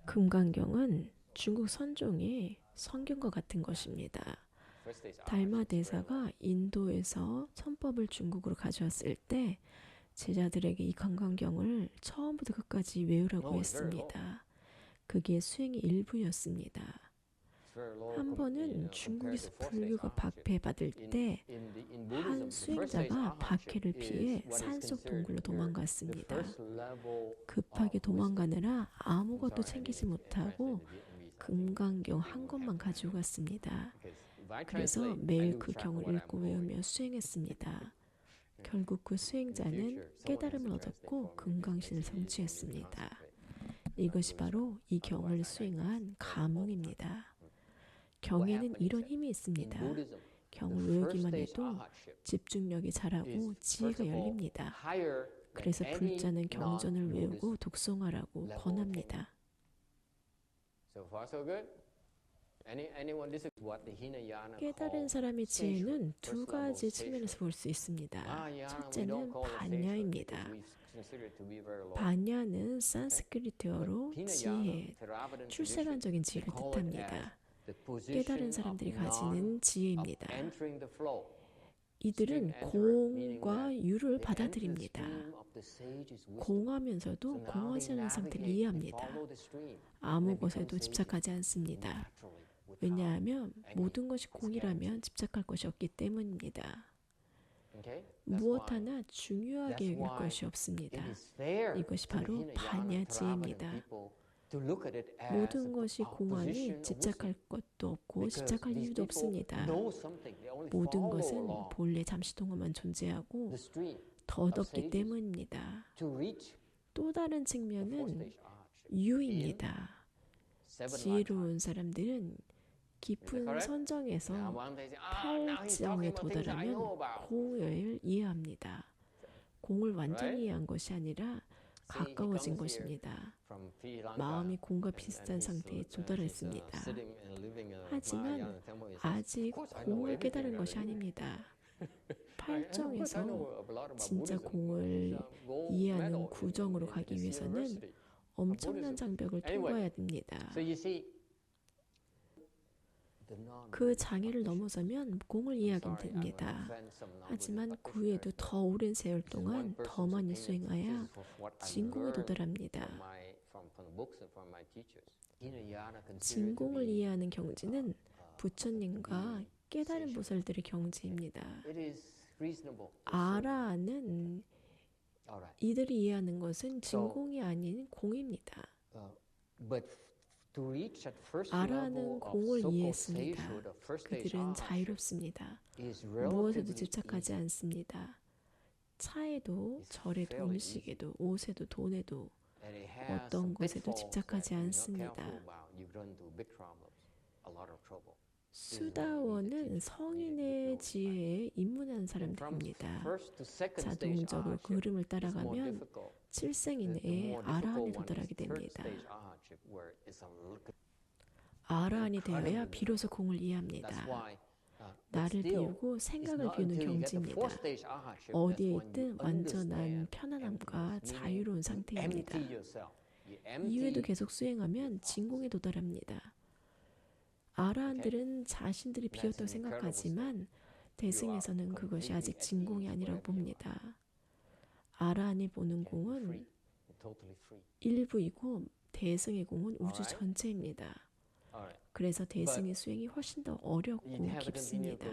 금강경은 중국 선종의 성경과 같은 것입니다. 달마 대사가 인도에서 천법을 중국으로 가져왔을 때 제자들에게 이 금강경을 처음부터 끝까지 외우라고 했습니다. 그게 수행의 일부였습니다. 한 번은 중국에서 불교가 박해받을 때 한 수행자가 박해를 피해 산속 동굴로 도망갔습니다. 급하게 도망가느라 아무것도 챙기지 못하고 금강경 한 권만 가지고 갔습니다. 그래서 매일 그 경을 읽고 외우며 수행했습니다. 결국 그 수행자는 깨달음을 얻었고 금강신을 성취했습니다. 이것이 바로 이 경을 수행한 감흥입니다. 경에는 이런 힘이 있습니다. 경을 외우기만 해도 집중력이 자라고 지혜가 열립니다. 그래서 불자는 경전을 외우고 독송하라고 권합니다. 깨달은 사람의 지혜는 두 가지 측면에서 볼 수 있습니다. 첫째는 반야입니다. 반야는 산스크리트어로 지혜, 출세관적인 지혜를 뜻합니다. 깨달은 사람들이 가지는 지혜입니다. 이들은 공과 유를 받아들입니다. 공하면서도 공하지 않은 상태를 이해합니다. 아무 것에도 집착하지 않습니다. 왜냐하면 모든 것이 공이라면 집착할 것이 없기 때문입니다. 무엇 하나 중요하게 여길 것이 없습니다. 이것이 바로 반야지혜입니다. 모든 것이 공하니 집착할 것도 없고 집착할 이유도 없습니다. 모든 것은 본래 잠시 동안만 존재하고 덧없기 때문입니다. 또 다른 측면은 유입니다. 지혜로운 사람들은 깊은 선정에서 팔정에 도달하면 공을 이해합니다. 공을 완전히 이해한 것이 아니라 가까워진 것입니다. 마음이 공과 비슷한 상태에 도달했습니다. 하지만 아직 공을 깨달은 것이 아닙니다. 팔정에서 진짜 공을 이해하는 구정으로 가기 위해서는 엄청난 장벽을 통과해야 됩니다. 그 장애를 넘어서면 공을 이해하게 됩니다. 하지만 그 후에도 더 오랜 세월 동안 더 많이 수행하여 진공에 도달합니다. 진공을 이해하는 경지는 부처님과 깨달은 보살들의 경지입니다. 아라는 이들이 이해하는 것은 진공이 아닌 공입니다. 아라는 공을 이해했습니다. 그들은 자유롭습니다. 무엇에도 집착하지 않습니다. 차에도, 절에도, 음식에도, 옷에도, 돈에도, 어떤 것에도 집착하지 않습니다. 수다원은 성인의 지혜에 입문한 사람들입니다. 자동적으로 그 흐름을 따라가면 7생 이내에 아라한에 도달하게 됩니다. 아라한이 되어야 비로소 공을 이해합니다. 나를 비우고 생각을 비우는 경지입니다. 어디에 있든 완전한 편안함과 자유로운 상태입니다. 이후에도 계속 수행하면 진공에 도달합니다. 아라한들은 자신들이 비었다고 생각하지만 대승에서는 그것이 아직 진공이 아니라고 봅니다. 아라한이 보는 공은 일부이고 대승의 공은 우주 전체입니다. 그래서 대승의 수행이 훨씬 더 어렵고 깊습니다.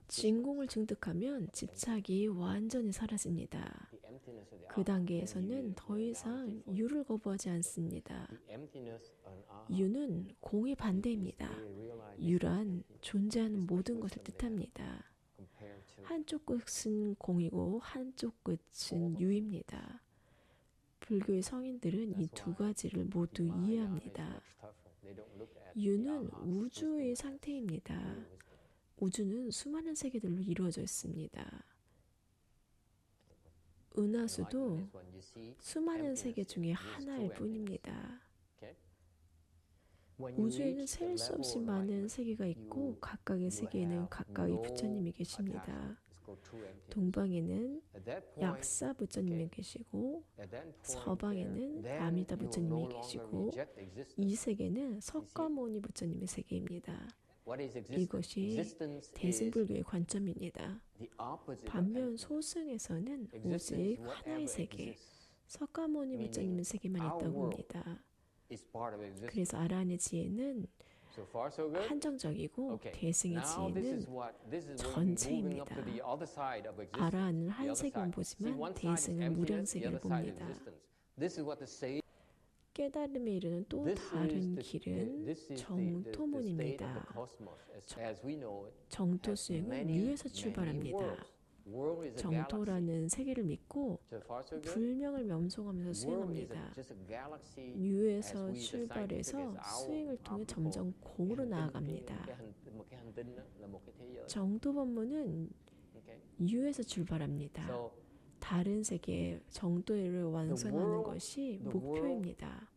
진공을 증득하면 집착이 완전히 사라집니다. 그 단계에서는 더 이상 유를 거부하지 않습니다. 유는 공의 반대입니다. 유란 존재하는 모든 것을 뜻합니다. 한쪽 끝은 공이고 한쪽 끝은 유입니다. 불교의 성인들은 이 두 가지를 모두 이해합니다. 유는 우주의 상태입니다. 우주는 수많은 세계들로 이루어져 있습니다. 은하수도 수많은 세계 중에 하나일 뿐입니다. 우주에는 셀 수 없이 많은 세계가 있고 각각의 세계에는 각각의 부처님이 계십니다. 동방에는 약사 부처님이 계시고 서방에는 아미타 부처님이 계시고 이 세계는 석가모니 부처님의 세계입니다. 이것이 대승불교의 관점입니다. 반면 소승에서는 오직 하나의 세계, 석가모니 부처님의 세계만 있다고 봅니다. 그래서 아라한의 지혜는 한정적이고 대승의 지혜는 전체입니다. 아라한은 한 세계만 보지만 대승은 무量세계를 봅니다. 깨달음에 이르는 또 다른 길은 정토문입니다. 정토 수행은 유에서 출발합니다. 정토라는 세계를 믿고 불명을 명송하면서 수행합니다. 유에서 출발해서 수행을 통해 점점 공으로 나아갑니다. 정토 법문은 유에서 출발합니다. 다른 세계 정토를 완성하는 것이 목표입니다.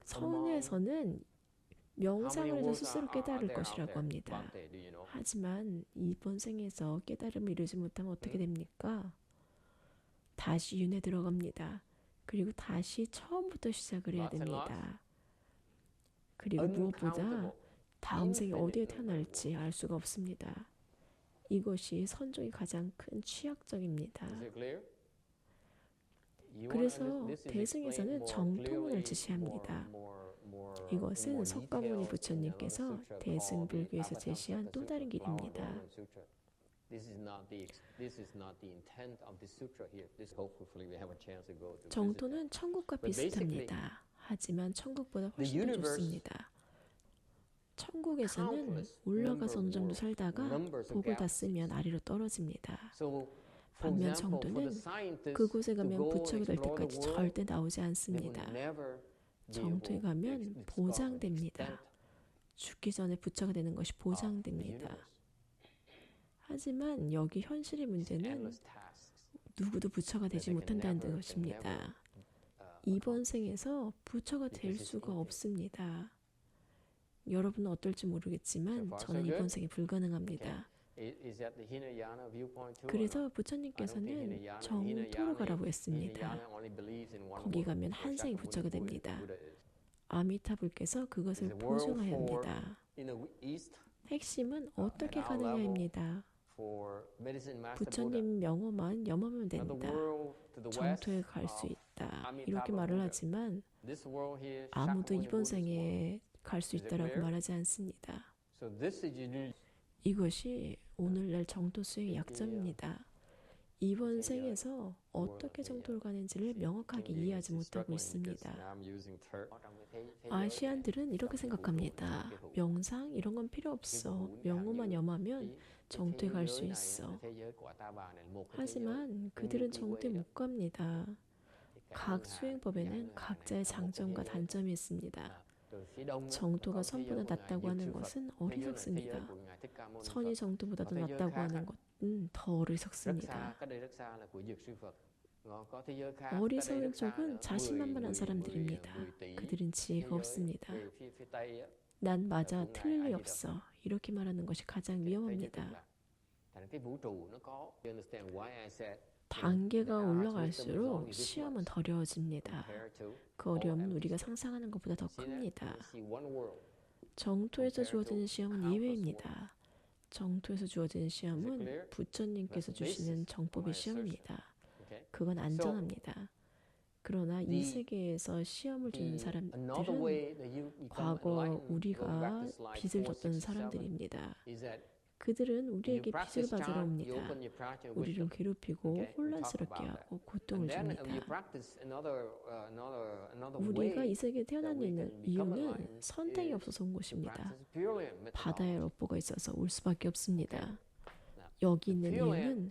선에서는 명상을 해서 스스로 깨달을 것이라고 합니다. 하지만 이번 생에서 깨달음을 이루지 못하면 어떻게 됩니까? 다시 윤에 들어갑니다. 그리고 다시 처음부터 시작을 해야 됩니다. 그리고 무엇보다 다음 생에 어디에 태어날지 알 수가 없습니다. 이것이 선종의 가장 큰 취약점입니다. 그래서 대승에서는 정토문을 지시합니다. 이것은 석가모니 부처님께서 대승불교에서 제시한 또 다른 길입니다. 정토는 천국과 비슷합니다. 하지만 천국보다 훨씬 더 좋습니다. 천국에서는 올라가서 어느 정도 살다가 복을 다 쓰면 아래로 떨어집니다. 반면 정토는 그곳에 가면 부처가 될 때까지 절대 나오지 않습니다. 정토에 가면 보장됩니다. 죽기 전에 부처가 되는 것이 보장됩니다. 하지만 여기 현실의 문제는 누구도 부처가 되지 못한다는 것입니다. 이번 생에서 부처가 될 수가 없습니다. 여러분은 어떨지 모르겠지만 저는 이번 생에 불가능합니다. 그래서 부처님께서는 정토로 가라고 했습니다. 거기 가면 한 생이 부처가 됩니다. 아미타불께서 그것을 보증하여야 합니다. 핵심은 어떻게 가느냐입니다. 부처님 명호만 염하면 된다. 정토에 갈 수 있다. 이렇게 말을 하지만 아무도 이번 생에 갈 수 있다라고 말하지 않습니다. 이것이 오늘날 정토 수행의 약점입니다. 이번 생에서 어떻게 정토를 가는지를 명확하게 이해하지 못하고 있습니다. 아시안들은 이렇게 생각합니다. 명상 이런 건 필요 없어. 명호만 염하면 정토에 갈 수 있어. 하지만 그들은 정토에 못 갑니다. 각 수행법에는 각자의 장점과 단점이 있습니다. 정토가 선보다 낫다고 하는 것은 어리석습니다. 선이 정토보다도 낫다고 하는 것은 더 어리석습니다. 어리석은 쪽은 자신만만한 사람들입니다. 그들은 지혜가 없습니다. 난 맞아, 틀릴 리 없어. 이렇게 말하는 것이 가장 위험합니다. 단계가 올라갈수록 시험은 더 어려워집니다. 그 어려움은 우리가 상상하는 것보다 더 큽니다. 정토에서 주어지는 시험은 예외입니다. 정토에서 주어지는 시험은 부처님께서 주시는 정법의 시험입니다. 그건 안전합니다. 그러나 이 세계에서 시험을 주는 사람들은 과거 우리가 빚을 졌던 사람들입니다. 그들은 우리에게 빚을 받으러 옵니다. 우리를 괴롭히고 혼란스럽게 하고 고통을 줍니다. 우리가 이 세계에 태어난 이유는 선택이 없어서 온 것입니다. 바다에 롭보가 있어서 올 수밖에 없습니다. 여기 있는 이유는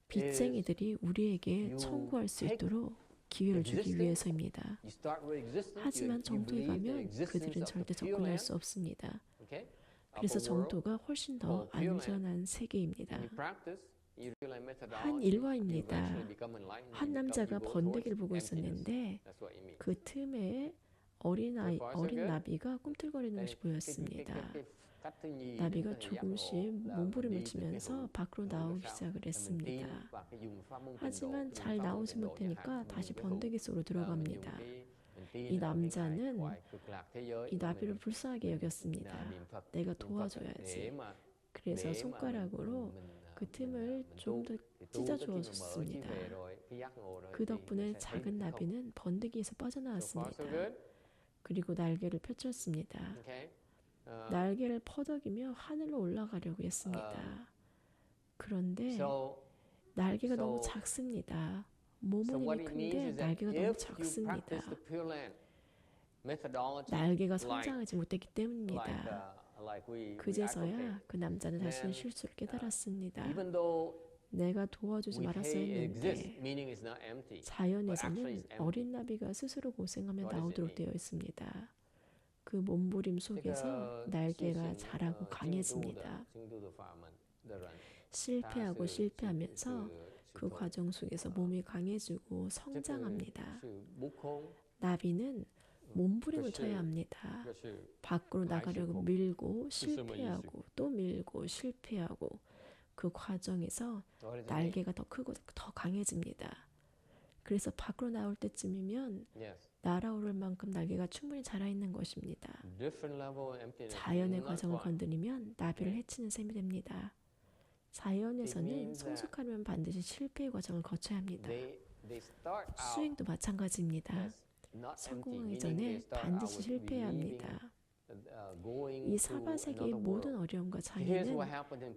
빚쟁이들이 우리에게 청구할 수 있도록 기회를 주기 위해서입니다. 하지만 정토에 가면 그들은 절대 접근할 수 없습니다. 그래서 정토가 훨씬 더 안전한 세계입니다. 한 일화입니다. 한 남자가 번데기를 보고 있었는데 그 틈에 어린 나비가 꿈틀거리는 것이 보였습니다. 나비가 조금씩 몸부림을 치면서 밖으로 나오기 시작을 했습니다. 하지만 잘 나오지 못하니까 다시 번데기 속으로 들어갑니다. 이 남자는 이 나비를 불쌍하게 여겼습니다. 내가 도와줘야지. 그래서 손가락으로 그 틈을 좀 더 찢어주었습니다. 그 덕분에 작은 나비는 번데기에서 빠져나왔습니다. 그리고 날개를 펼쳤습니다. 날개를 퍼덕이며 하늘로 올라가려고 했습니다. 그런데 날개가 너무 작습니다. 몸은 이미 큰데 날개가 너무 작습니다. 날개가 성장하지 못했기 때문입니다. 그제서야 그 남자는 자신의 실수를 깨달았습니다. 내가 도와주지 말았어야 했는데 자연에서는 어린 나비가 스스로 고생하며 나오도록 되어 있습니다. 그 몸부림 속에서 날개가 자라고 강해집니다. 실패하고 실패하면서 그 과정 속에서 몸이 강해지고 성장합니다. 나비는 몸부림을 쳐야 합니다. 밖으로 나가려고 밀고 실패하고 또 밀고 실패하고 그 과정에서 날개가 더 크고 더 강해집니다. 그래서 밖으로 나올 때쯤이면 날아오를 만큼 날개가 충분히 자라있는 것입니다. 자연의 과정을 건드리면 나비를 해치는 셈이 됩니다. 자연에서는 성숙하려면 반드시 실패의 과정을 거쳐야 합니다. 수행도 마찬가지입니다. 성공하기 전에 반드시 실패해야 합니다. 이 사바세계의 모든 어려움과 장애는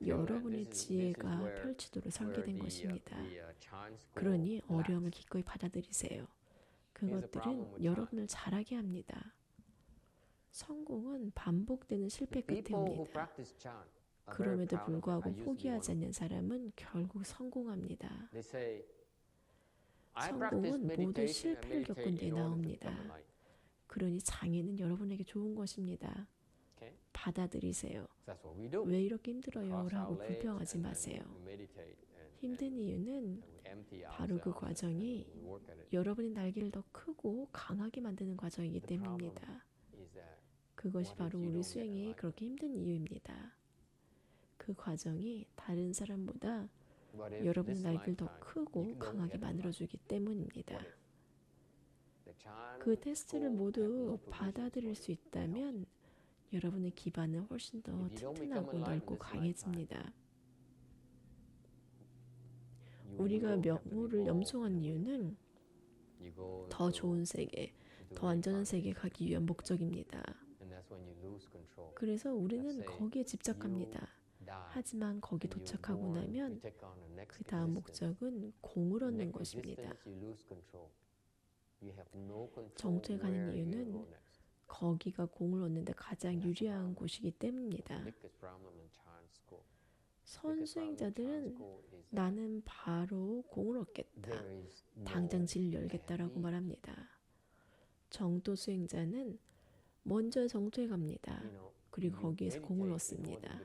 여러분의 지혜가 펼치도록 설계된 것입니다. 그러니 어려움을 기꺼이 받아들이세요. 그것들은 여러분을 잘하게 합니다. 성공은 반복되는 실패 끝에 옵니다. 그럼에도 불구하고 포기하지 않는 사람은 결국 성공합니다. 성공은 모두 실패를 겪은 뒤에 나옵니다. 그러니 장애는 여러분에게 좋은 것입니다. 받아들이세요. 왜 이렇게 힘들어요? 라고 불평하지 마세요. 힘든 이유는 바로 그 과정이 여러분의 날개를 더 크고 강하게 만드는 과정이기 때문입니다. 그것이 바로 우리 수행이 그렇게 힘든 이유입니다. 그 과정이 다른 사람보다 여러분의 날개를 더 크고 강하게 만들어주기 때문입니다. 그 테스트를 모두 받아들일 수 있다면 여러분의 기반은 훨씬 더 튼튼하고 넓고 강해집니다. 우리가 명호를 염송한 이유는 더 좋은 세계, 더 안전한 세계에 가기 위한 목적입니다. 그래서 우리는 거기에 집착합니다. 하지만 거기 도착하고 나면 그 다음 목적은 공을 얻는 것입니다. 정토에 가는 이유는 거기가 공을 얻는 데 가장 유리한 곳이기 때문입니다. 선수행자들은 나는 바로 공을 얻겠다, 당장 진리를 열겠다라고 말합니다. 정토 수행자는 먼저 정토에 갑니다. 그리고 거기에서 공을 얻습니다.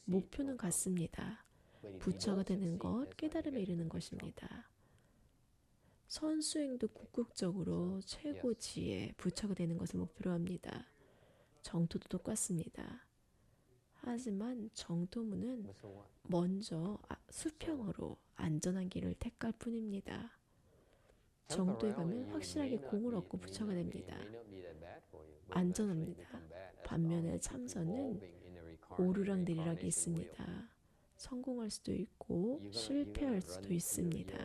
목표는 같습니다. 부처가 되는 것, 깨달음에 이르는 것입니다. 선수행도 궁극적으로 최고 지혜, 부처가 되는 것을 목표로 합니다. 정토도 똑같습니다. 하지만 정토문은 먼저 수평으로 안전한 길을 택할 뿐입니다. 정토에 가면 확실하게 공을 얻고 부처가 됩니다. 안전합니다. 반면에 참선은 오르락 내리락이 있습니다. 성공할 수도 있고 실패할 수도 있습니다.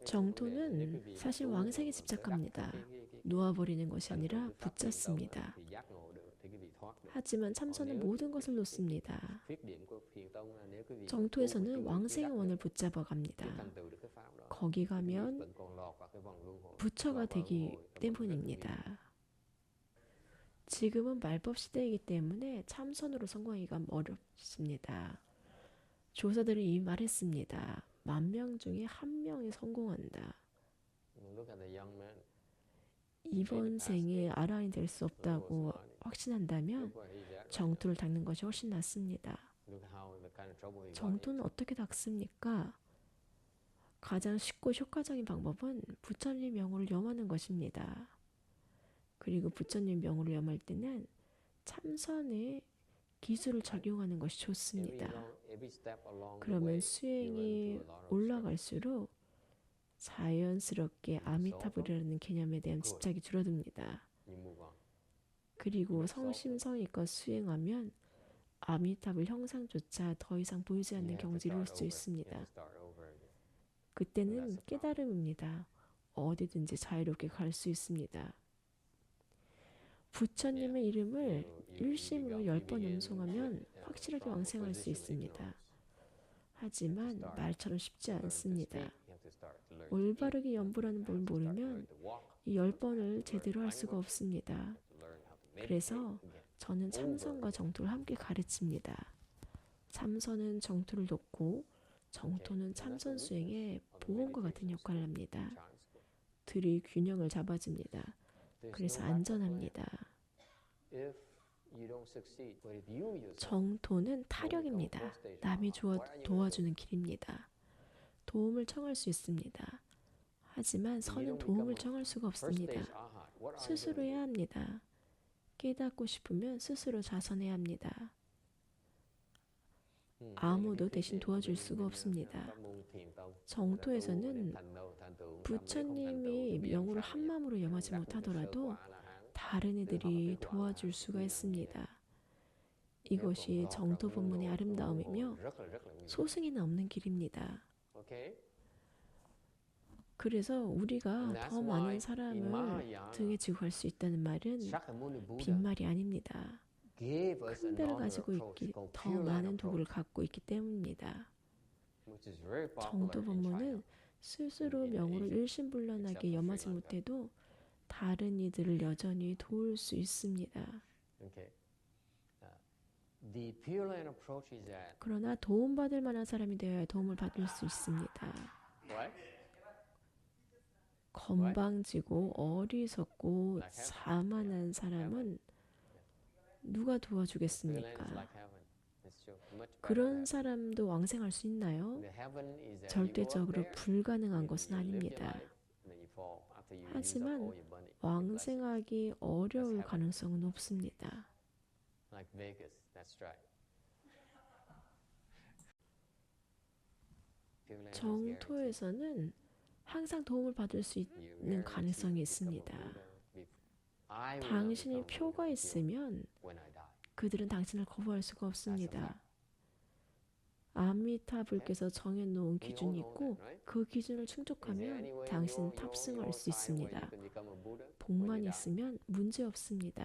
정토는 사실 왕생에 집착합니다. 놓아버리는 것이 아니라 붙잡습니다. 하지만 참선은 모든 것을 놓습니다. 정토에서는 왕생의 원을 붙잡아 갑니다. 거기 가면 부처가 되기 때문입니다. 지금은 말법 시대이기 때문에 참선으로 성공하기가 어렵습니다. 조사들은 이미 말했습니다. 10,000명 중에 1명이 성공한다. 이번 생에 아라한이 될 수 없다고 확신한다면 정토를 닦는 것이 훨씬 낫습니다. 정토는 어떻게 닦습니까? 가장 쉽고 효과적인 방법은 부처님의 명호를 염하는 것입니다. 그리고 부처님 명으로 염할 때는 참선의 기술을 적용하는 것이 좋습니다. 그러면 수행이 올라갈수록 자연스럽게 아미타불이라는 개념에 대한 집착이 줄어듭니다. 그리고 성심성의껏 수행하면 아미타불 형상조차 더 이상 보이지 않는 경지를 이룰 수 있습니다. 그때는 깨달음입니다. 어디든지 자유롭게 갈 수 있습니다. 부처님의 이름을 일심으로 10번 음송하면 확실하게 왕생할 수 있습니다. 하지만 말처럼 쉽지 않습니다. 올바르게 연불하는 법을 모르면 이 10번을 제대로 할 수가 없습니다. 그래서 저는 참선과 정토를 함께 가르칩니다. 참선은 정토를 돕고 정토는 참선 수행에 보험과 같은 역할을 합니다. 들이 균형을 잡아줍니다. 그래서 안전합니다. 정토는 타력입니다. 남이 도와주는 길입니다. 도움을 청할 수 있습니다. 하지만 선은 도움을 청할 수가 없습니다. 스스로 해야 합니다. 깨닫고 싶으면 스스로 자선해야 합니다. 아무도 대신 도와줄 수가 없습니다. 정토에서는 부처님이 명으로 한마음으로 염하지 못하더라도 다른 이들이 도와줄 수가 있습니다. 이것이 정토 법문의 아름다움이며 소승에는 없는 길입니다. 그래서 우리가 더 많은 사람을 등에 지고 갈 수 있다는 말은 빈말이 아닙니다. 큰 배를 가지고 있기, 더 많은 도구를 갖고 있기 때문입니다. 정토 법문은 스스로 명으로 일심불란하게 염하지 못해도 다른 이들을 여전히 도울 수 있습니다. 그러나 도움받을 만한 사람이 되어야 도움을 받을 수 있습니다. 건방지고 어리석고 자만한 사람은 누가 도와주겠습니까? 그런 사람도 왕생할 수 있나요? 절대적으로 불가능한 것은 아닙니다. 하지만 왕생하기 어려울 가능성은 높습니다. 정토에서는 항상 도움을 받을 수 있는 가능성이 있습니다. 당신이 표가 있으면 그들은 당신을 거부할 수가 없습니다. 아미타불께서 정해놓은 기준이 있고 그 기준을 충족하면 당신은 탑승할 수 있습니다. 복만 있으면 문제 없습니다.